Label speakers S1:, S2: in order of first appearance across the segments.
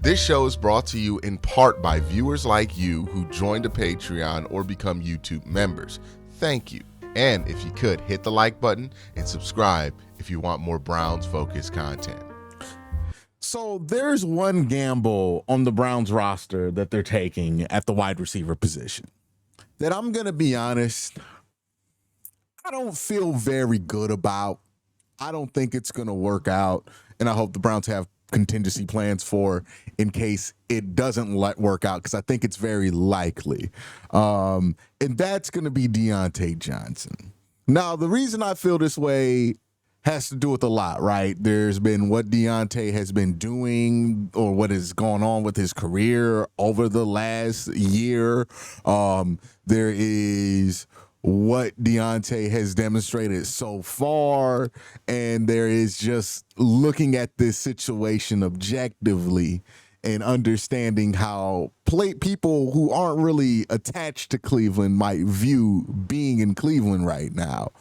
S1: This show is brought to you in part by viewers like you who joined a Patreon or become YouTube members. Thank you. And if you could, hit the like button and subscribe if you want more Browns-focused content.
S2: So there's one gamble on the Browns roster that they're taking at the wide receiver position that I'm going to be honest, I don't feel very good about. I don't think it's going to work out, and I hope the Browns have contingency plans for in case it doesn't work out, because I think it's very likely. And that's going to be Dionte Johnson. Now, the reason I feel this way has to do with a lot, right? There's been what Dionte has been doing or what has gone on with his career over the last year. There is what Dionte has demonstrated so far, and there is just looking at this situation objectively and understanding how people who aren't really attached to Cleveland might view being in Cleveland right now.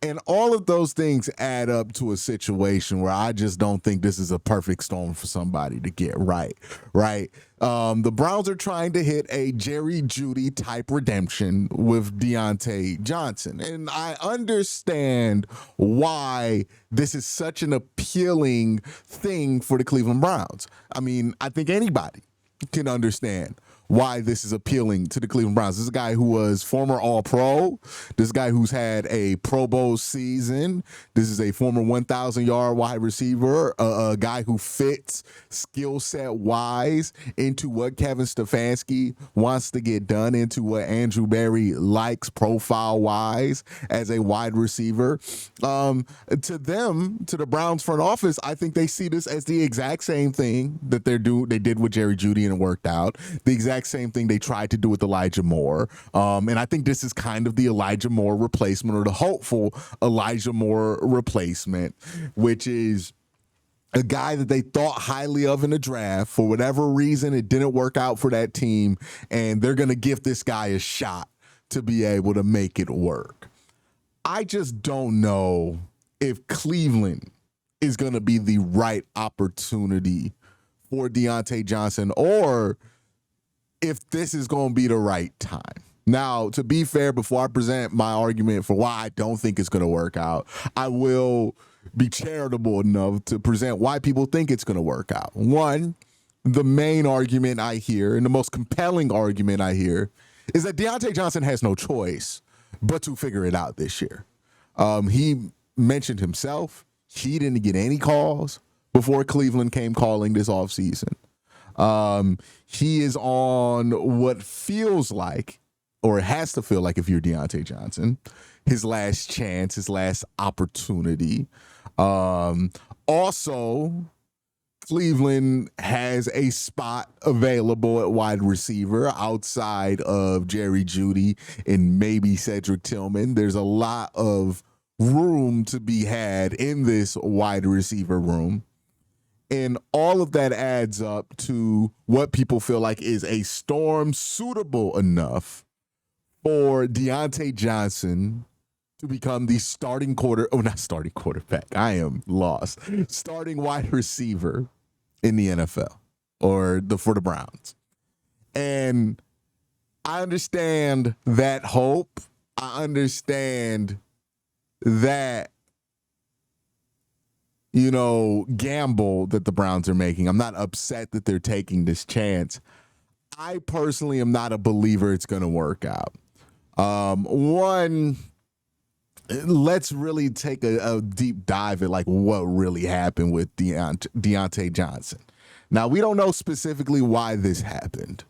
S2: And all of those things add up to a situation where I just don't think this is a perfect storm for somebody to get right? The Browns are trying to hit a Jerry Jeudy type redemption with Dionte Johnson. And I understand why this is such an appealing thing for the Cleveland Browns. I mean, I think anybody can understand why this is appealing to the Cleveland Browns. This is a guy who was former All-Pro. This is a guy who's had a Pro Bowl season. This is a former 1,000-yard wide receiver, a guy who fits skill set-wise into what Kevin Stefanski wants to get done, into what Andrew Berry likes profile-wise as a wide receiver. To the Browns front office, I think they see this as the exact same thing that they did with Jerry Jeudy and it worked out. The exact same thing they tried to do with Elijah Moore. And I think this is kind of the Elijah Moore replacement, or the hopeful Elijah Moore replacement, which is a guy that they thought highly of in the draft. For whatever reason, it didn't work out for that team, and they're going to give this guy a shot to be able to make it work. I just don't know if Cleveland is going to be the right opportunity for Dionte Johnson, or if this is going to be the right time. Now, to be fair, before I present my argument for why I don't think it's going to work out, I will be charitable enough to present why people think it's going to work out. One, the main argument I hear, and the most compelling argument I hear, is that Dionte Johnson has no choice but to figure it out this year. He mentioned himself, he didn't get any calls before Cleveland came calling this offseason. He is on what feels like, or has to feel like if you're Dionte Johnson, his last chance, his last opportunity. Also, Cleveland has a spot available at wide receiver outside of Jerry Jeudy and maybe Cedric Tillman. There's a lot of room to be had in this wide receiver room. And all of that adds up to what people feel like is a storm suitable enough for Dionte Johnson to become the starting quarterback. I am lost. Starting wide receiver in the NFL for the Browns. And I understand that hope. I understand that, gamble that the Browns are making. I'm not upset that they're taking this chance. I personally am not a believer it's going to work out. One, let's really take a deep dive at what really happened with Dionte Johnson. Now, we don't know specifically why this happened,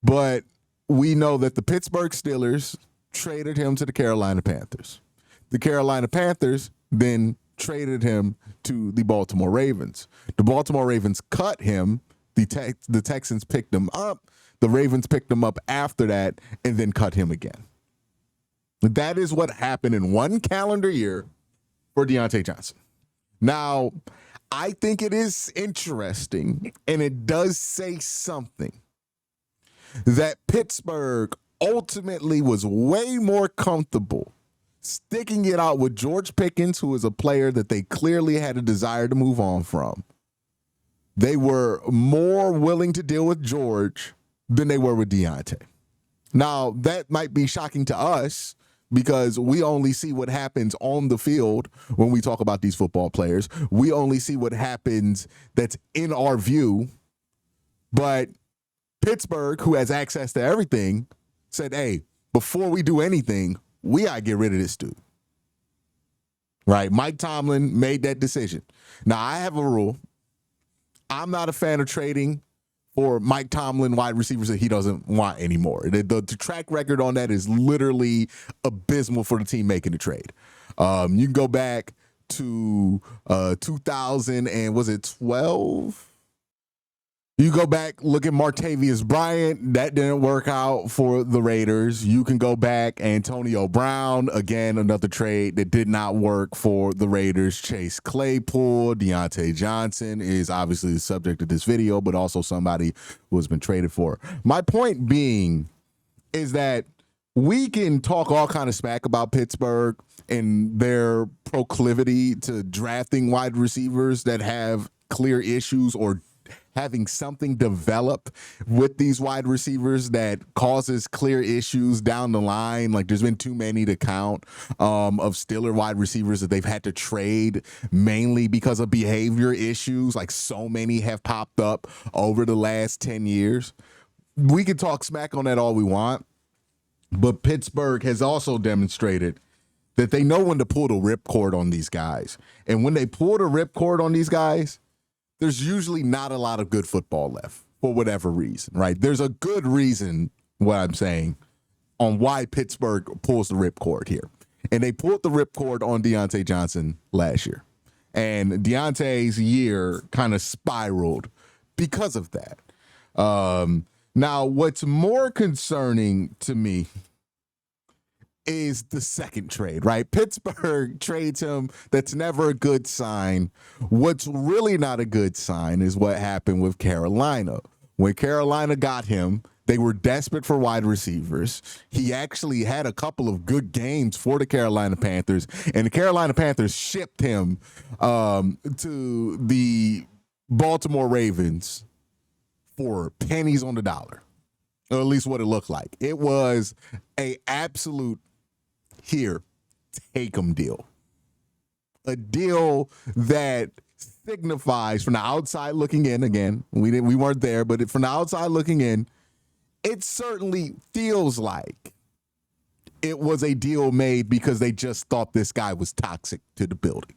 S2: but we know that the Pittsburgh Steelers traded him to the Carolina Panthers. The Carolina Panthers then traded him to the Baltimore Ravens. The Baltimore Ravens cut him. The Texans picked him up. The Ravens picked him up after that and then cut him again. That is what happened in one calendar year for Dionte Johnson. Now, I think it is interesting, and it does say something, that Pittsburgh ultimately was way more comfortable sticking it out with George Pickens, who is a player that they clearly had a desire to move on from, they were more willing to deal with George than they were with Dionte. Now, that might be shocking to us because we only see what happens on the field when we talk about these football players. We only see what happens that's in our view. But Pittsburgh, who has access to everything, said, hey, before we do anything, we got to get rid of this dude. Right? Mike Tomlin made that decision. Now, I have a rule. I'm not a fan of trading for Mike Tomlin wide receivers that he doesn't want anymore. The track record on that is literally abysmal for the team making the trade. You can go back to 2000 and was it 12? You go back, look at Martavius Bryant. That didn't work out for the Raiders. You can go back, Antonio Brown, again, another trade that did not work for the Raiders. Chase Claypool, Dionte Johnson is obviously the subject of this video, but also somebody who has been traded for. My point being is that we can talk all kind of smack about Pittsburgh and their proclivity to drafting wide receivers that have clear issues or having something develop with these wide receivers that causes clear issues down the line. Like there's been too many to count of Steeler wide receivers that they've had to trade mainly because of behavior issues. Like so many have popped up over the last 10 years. We can talk smack on that all we want, but Pittsburgh has also demonstrated that they know when to pull the ripcord on these guys. And when they pull the ripcord on these guys, there's usually not a lot of good football left for whatever reason, right? There's a good reason, what I'm saying, on why Pittsburgh pulls the ripcord here. And they pulled the ripcord on Dionte Johnson last year. And Deonte's year kind of spiraled because of that. Now, what's more concerning to me is the second trade, right? Pittsburgh trades him. That's never a good sign. What's really not a good sign is what happened with Carolina. When Carolina got him, they were desperate for wide receivers. He actually had a couple of good games for the Carolina Panthers, and the Carolina Panthers shipped him to the Baltimore Ravens for pennies on the dollar, or at least what it looked like. It was a absolute here, take 'em deal. A deal that signifies from the outside looking in, again, we weren't there, but from the outside looking in, it certainly feels like it was a deal made because they just thought this guy was toxic to the building.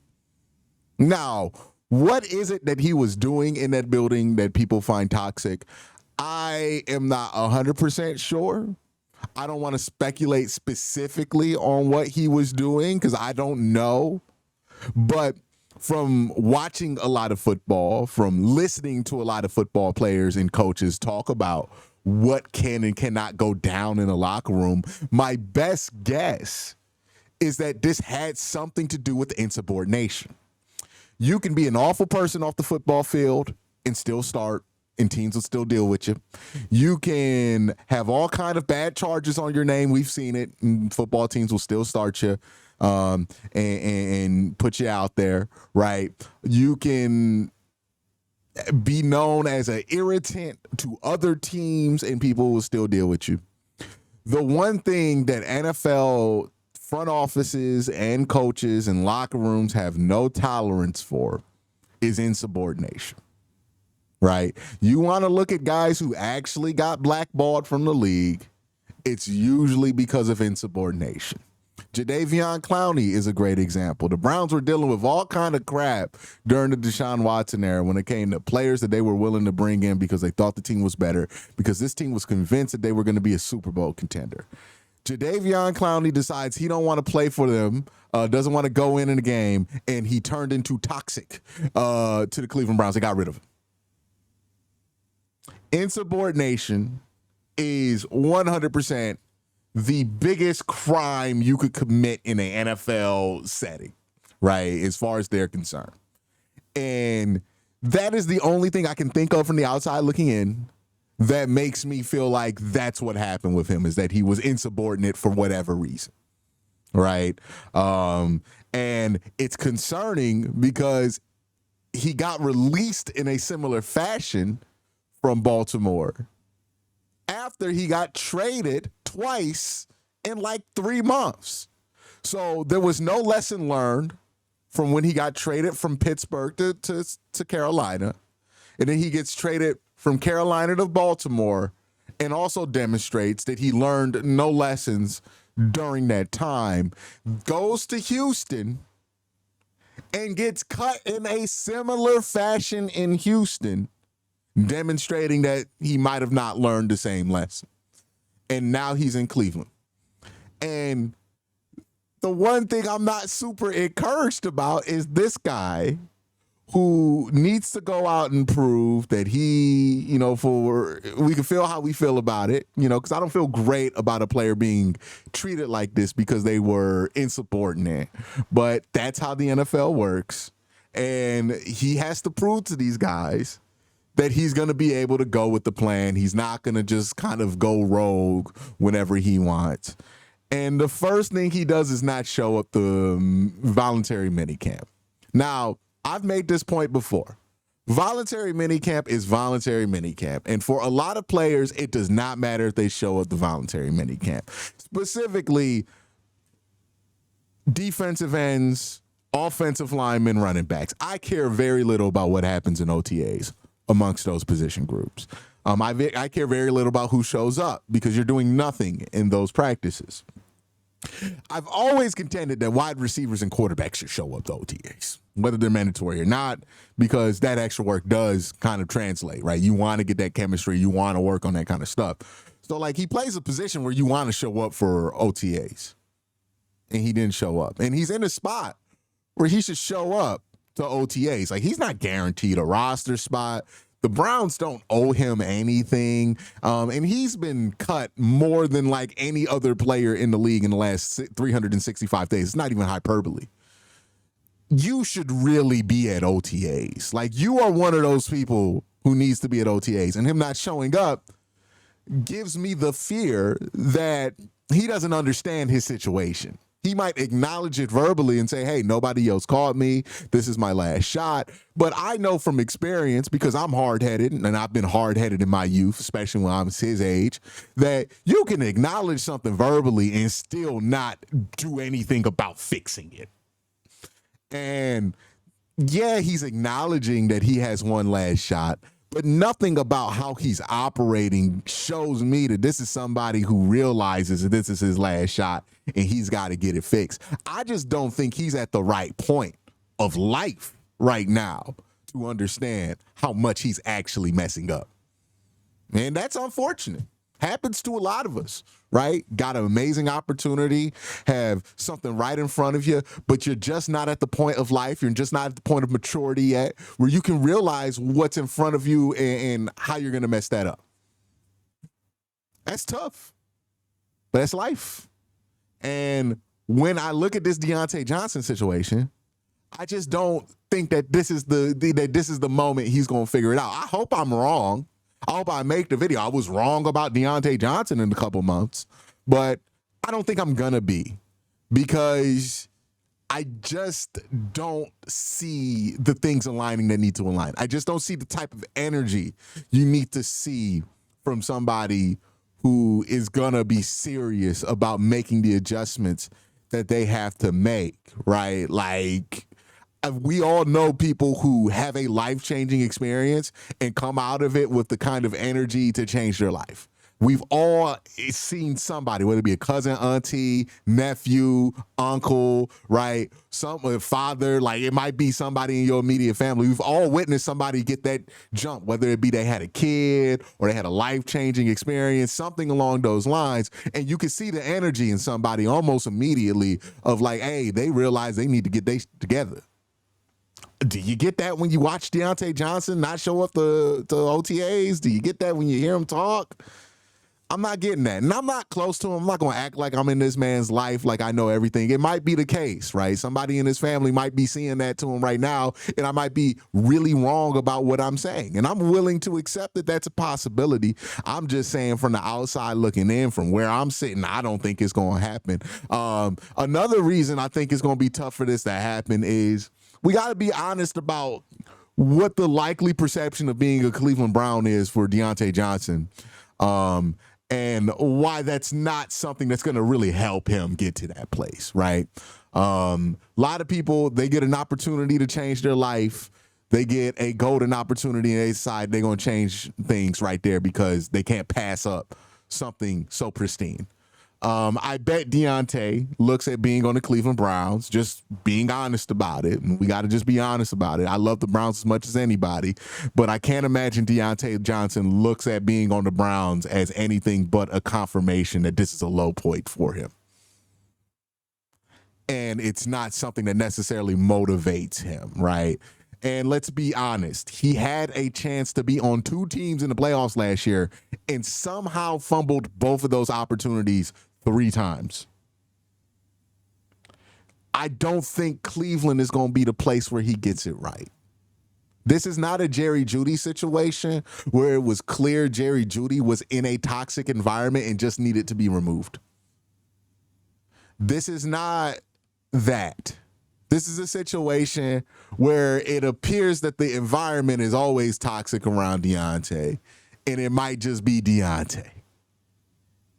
S2: Now, what is it that he was doing in that building that people find toxic? I am not 100% sure. I don't want to speculate specifically on what he was doing because I don't know. But from watching a lot of football, from listening to a lot of football players and coaches talk about what can and cannot go down in a locker room, my best guess is that this had something to do with insubordination. You can be an awful person off the football field and still start, and teams will still deal with you. You can have all kind of bad charges on your name. We've seen it. And football teams will still start you and put you out there, right? You can be known as an irritant to other teams, and people will still deal with you. The one thing that NFL front offices and coaches and locker rooms have no tolerance for is insubordination. Right? You want to look at guys who actually got blackballed from the league, it's usually because of insubordination. Jadeveon Clowney is a great example. The Browns were dealing with all kind of crap during the Deshaun Watson era when it came to players that they were willing to bring in because they thought the team was better, because this team was convinced that they were going to be a Super Bowl contender. Jadeveon Clowney decides he don't want to play for them, doesn't want to go in the game, and he turned into toxic to the Cleveland Browns. They got rid of him. Insubordination is 100% the biggest crime you could commit in an NFL setting, right, as far as they're concerned. And that is the only thing I can think of from the outside looking in that makes me feel like that's what happened with him, is that he was insubordinate for whatever reason, right? And it's concerning because he got released in a similar fashion from Baltimore after he got traded twice in like 3 months. So there was no lesson learned from when he got traded from Pittsburgh to Carolina. And then he gets traded from Carolina to Baltimore and also demonstrates that he learned no lessons during that time. Goes to Houston and gets cut in a similar fashion in Houston, demonstrating that he might have not learned the same lesson. And now he's in Cleveland. And the one thing I'm not super encouraged about is this guy who needs to go out and prove that he, we can feel how we feel about it, because I don't feel great about a player being treated like this because they were insubordinate. But that's how the NFL works. And he has to prove to these guys that he's going to be able to go with the plan. He's not going to just kind of go rogue whenever he wants. And the first thing he does is not show up the voluntary minicamp. Now, I've made this point before. Voluntary minicamp is voluntary minicamp. And for a lot of players, it does not matter if they show up the voluntary minicamp. Specifically, defensive ends, offensive linemen, running backs. I care very little about what happens in OTAs amongst those position groups. I care very little about who shows up because you're doing nothing in those practices. I've always contended that wide receivers and quarterbacks should show up to OTAs, whether they're mandatory or not, because that extra work does kind of translate, right? You want to get that chemistry. You want to work on that kind of stuff. So, like, he plays a position where you want to show up for OTAs, and he didn't show up. And he's in a spot where he should show up to OTAs. Like, he's not guaranteed a roster spot. The Browns don't owe him anything, and he's been cut more than like any other player in the league in the last 365 days. It's not even hyperbole. You should really be at OTAs. Like, you are one of those people who needs to be at OTAs, and him not showing up gives me the fear that he doesn't understand his situation. He might acknowledge it verbally and say, hey, nobody else called me. This is my last shot. But I know from experience, because I'm hard-headed, and I've been hard-headed in my youth, especially when I was his age, that you can acknowledge something verbally and still not do anything about fixing it. And yeah, he's acknowledging that he has one last shot, but nothing about how he's operating shows me that this is somebody who realizes that this is his last shot and he's got to get it fixed. I just don't think he's at the right point of life right now to understand how much he's actually messing up. And that's unfortunate. Happens to a lot of us, right? Got an amazing opportunity, have something right in front of you, but you're just not at the point of life. You're just not at the point of maturity yet where you can realize what's in front of you and how you're going to mess that up. That's tough, but that's life. And when I look at this Dionte Johnson situation, I just don't think that this is the moment he's going to figure it out. I hope I'm wrong. I hope I make the video. I was wrong about Dionte Johnson in a couple months, but I don't think I'm going to be, because I just don't see the things aligning that need to align. I just don't see the type of energy you need to see from somebody who is going to be serious about making the adjustments that they have to make, right? Like, we all know people who have a life-changing experience and come out of it with the kind of energy to change their life. We've all seen somebody, whether it be a cousin, auntie, nephew, uncle, right? Some father, like it might be somebody in your immediate family. We've all witnessed somebody get that jump, whether it be they had a kid or they had a life-changing experience, something along those lines. And you can see the energy in somebody almost immediately of like, hey, they realize they need to get this together. Do you get that when you watch Dionte Johnson not show up to OTAs? Do you get that when you hear him talk? I'm not getting that. And I'm not close to him. I'm not going to act like I'm in this man's life like I know everything. It might be the case, right? Somebody in his family might be seeing that to him right now, and I might be really wrong about what I'm saying. And I'm willing to accept that that's a possibility. I'm just saying from the outside looking in, from where I'm sitting, I don't think it's going to happen. Another reason I think it's going to be tough for this to happen is we got to be honest about what the likely perception of being a Cleveland Brown is for Dionte Johnson, and why that's not something that's going to really help him get to that place, right? A lot of people, they get an opportunity to change their life. They get a golden opportunity and they decide they're going to change things right there because they can't pass up something so pristine. I bet Dionte looks at being on the Cleveland Browns, just being honest about it. And we got to just be honest about it. I love the Browns as much as anybody, but I can't imagine Dionte Johnson looks at being on the Browns as anything but a confirmation that this is a low point for him. And it's not something that necessarily motivates him, right? And let's be honest, he had a chance to be on 2 teams in the playoffs last year and somehow fumbled both of those opportunities 3 times. I don't think Cleveland is going to be the place where he gets it right. This is not a Jerry Jeudy situation where it was clear Jerry Jeudy was in a toxic environment and just needed to be removed. This is not that. This is a situation where it appears that the environment is always toxic around Dionte, and it might just be Dionte.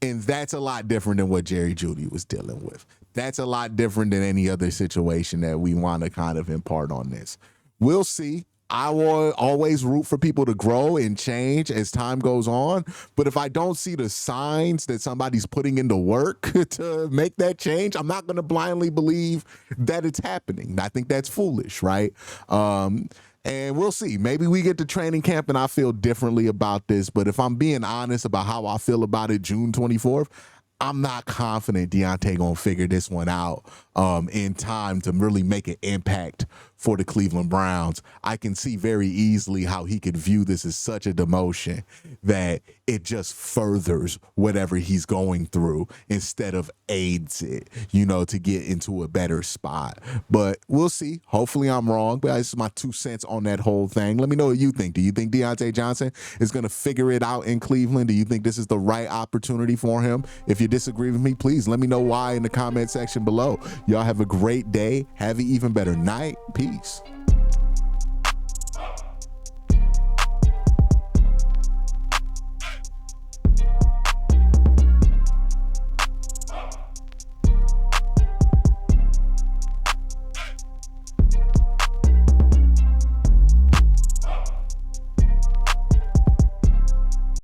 S2: And that's a lot different than what Jerry Jeudy was dealing with. That's a lot different than any other situation that we want to kind of impart on this. We'll see. I will always root for people to grow and change as time goes on. But if I don't see the signs that somebody's putting into work to make that change, I'm not going to blindly believe that it's happening. I think that's foolish, right? And we'll see. Maybe we get to training camp and I feel differently about this. But if I'm being honest about how I feel about it June 24th, I'm not confident Dionte gonna figure this one out in time to really make an impact for the Cleveland Browns. I can see very easily how he could view this as such a demotion that it just furthers whatever he's going through instead of aids it, to get into a better spot. But we'll see. Hopefully I'm wrong, but this is my 2 cents on that whole thing. Let me know what you think. Do you think Dionte Johnson is going to figure it out in Cleveland? Do you think this is the right opportunity for him? If you disagree with me, please let me know why in the comment section below. Y'all have a great day. Have an even better night. Peace.